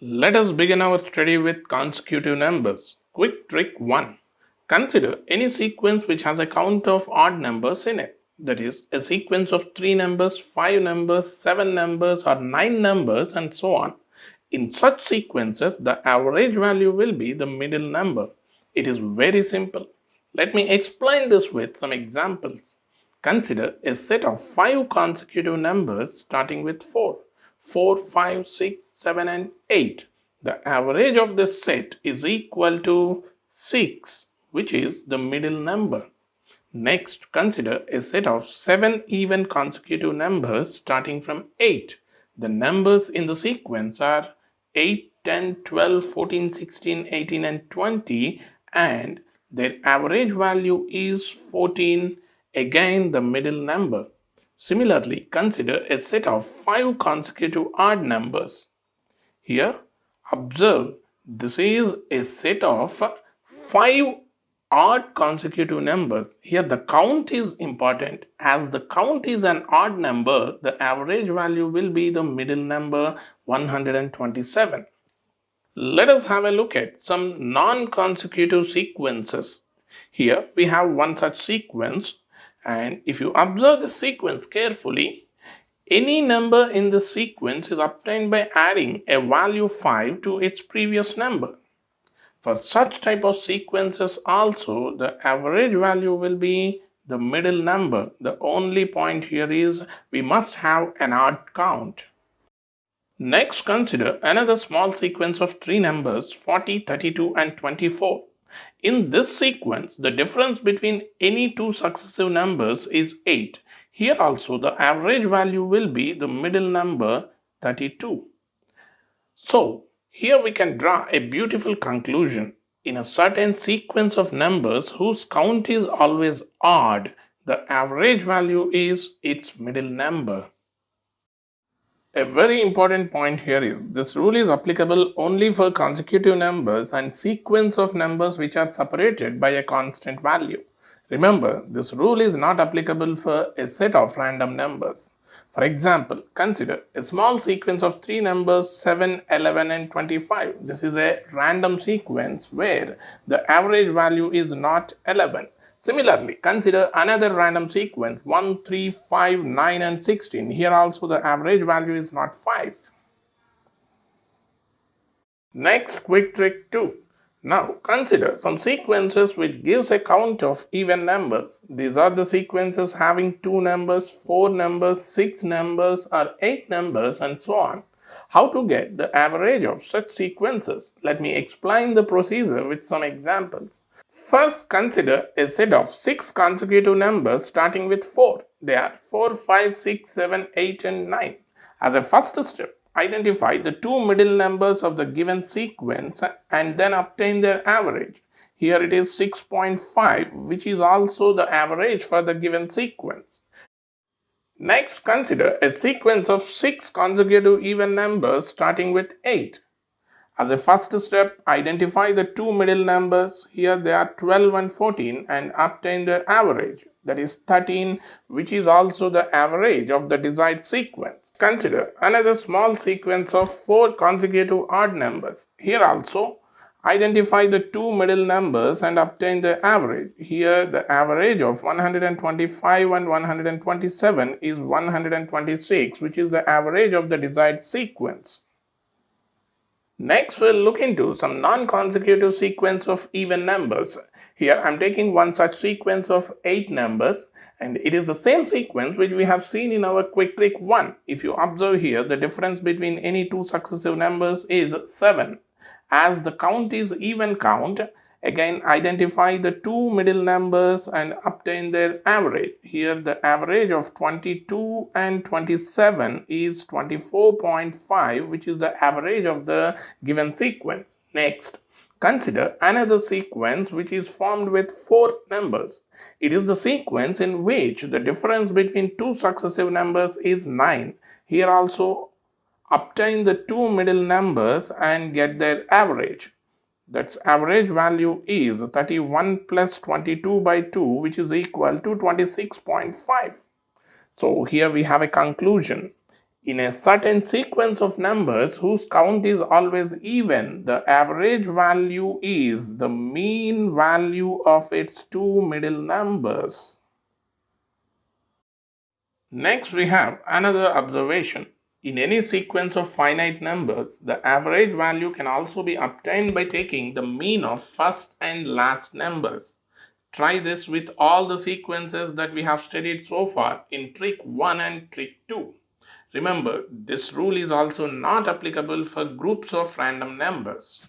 Let us begin our study with consecutive numbers. Quick trick 1. Consider any sequence which has a count of odd numbers in it. That is, a sequence of 3 numbers, 5 numbers, 7 numbers, or 9 numbers, and so on. In such sequences, the average value will be the middle number. It is very simple. Let me explain this with some examples. Consider a set of 5 consecutive numbers starting with 4. 4, 5, 6, 7, and 8. The average of this set is equal to 6, which is the middle number. Next, consider a set of 7 even consecutive numbers starting from 8. The numbers in the sequence are 8, 10, 12, 14, 16, 18, and 20, and their average value is 14, again the middle number. Similarly, consider a set of 5 consecutive odd numbers. Here, observe this is a set of 5 odd consecutive numbers. Here the count is important. As the count is an odd number, the average value will be the middle number 127. Let us have a look at some non-consecutive sequences. Here we have one such sequence, and if you observe the sequence carefully, any number in the sequence is obtained by adding a value 5 to its previous number. For such type of sequences also, the average value will be the middle number. The only point here is we must have an odd count. Next, consider another small sequence of 3 numbers 40, 32, and 24. In this sequence, the difference between any two successive numbers is 8. Here also, the average value will be the middle number 32. So, here we can draw a beautiful conclusion. In a certain sequence of numbers whose count is always odd, the average value is its middle number. A very important point here is this rule is applicable only for consecutive numbers and sequence of numbers which are separated by a constant value. Remember, this rule is not applicable for a set of random numbers. For example, consider a small sequence of 3 numbers 7, 11, and 25. This is a random sequence where the average value is not 11. Similarly, consider another random sequence 1, 3, 5, 9, and 16. Here also the average value is not 5. Next, quick trick 2. Now consider some sequences which gives a count of even numbers. These are the sequences having 2 numbers, 4 numbers, 6 numbers, or 8 numbers, and so on. How to get the average of such sequences? Let me explain the procedure with some examples. First, consider a set of 6 consecutive numbers starting with 4. They are 4, 5, 6, 7, 8, and 9. As a first step, identify the two middle numbers of the given sequence and then obtain their average. Here it is 6.5, which is also the average for the given sequence. Next, consider a sequence of 6 consecutive even numbers starting with 8. As a first step, identify the two middle numbers. Here they are 12 and 14 and obtain their average. That is 13, which is also the average of the desired sequence. Consider another small sequence of 4 consecutive odd numbers. Here also, identify the two middle numbers and obtain the average. Here the average of 125 and 127 is 126, which is the average of the desired sequence. Next, we'll look into some non-consecutive sequence of even numbers. Here I'm taking one such sequence of 8 numbers, and it is the same sequence which we have seen in our quick trick 1. If you observe here, the difference between any two successive numbers is 7. As the count is even count, again identify the two middle numbers and obtain their average. Here the average of 22 and 27 is 24.5, which is the average of the given sequence. Next, consider another sequence which is formed with 4 numbers. It is the sequence in which the difference between two successive numbers is 9. Here also obtain the two middle numbers and get their average. That's average value is 31 plus 22 by 2, which is equal to 26.5. So here we have a conclusion. In a certain sequence of numbers whose count is always even, the average value is the mean value of its two middle numbers. Next, we have another observation. In any sequence of finite numbers, the average value can also be obtained by taking the mean of first and last numbers. Try this with all the sequences that we have studied so far in trick 1 and trick 2. Remember, this rule is also not applicable for groups of random numbers.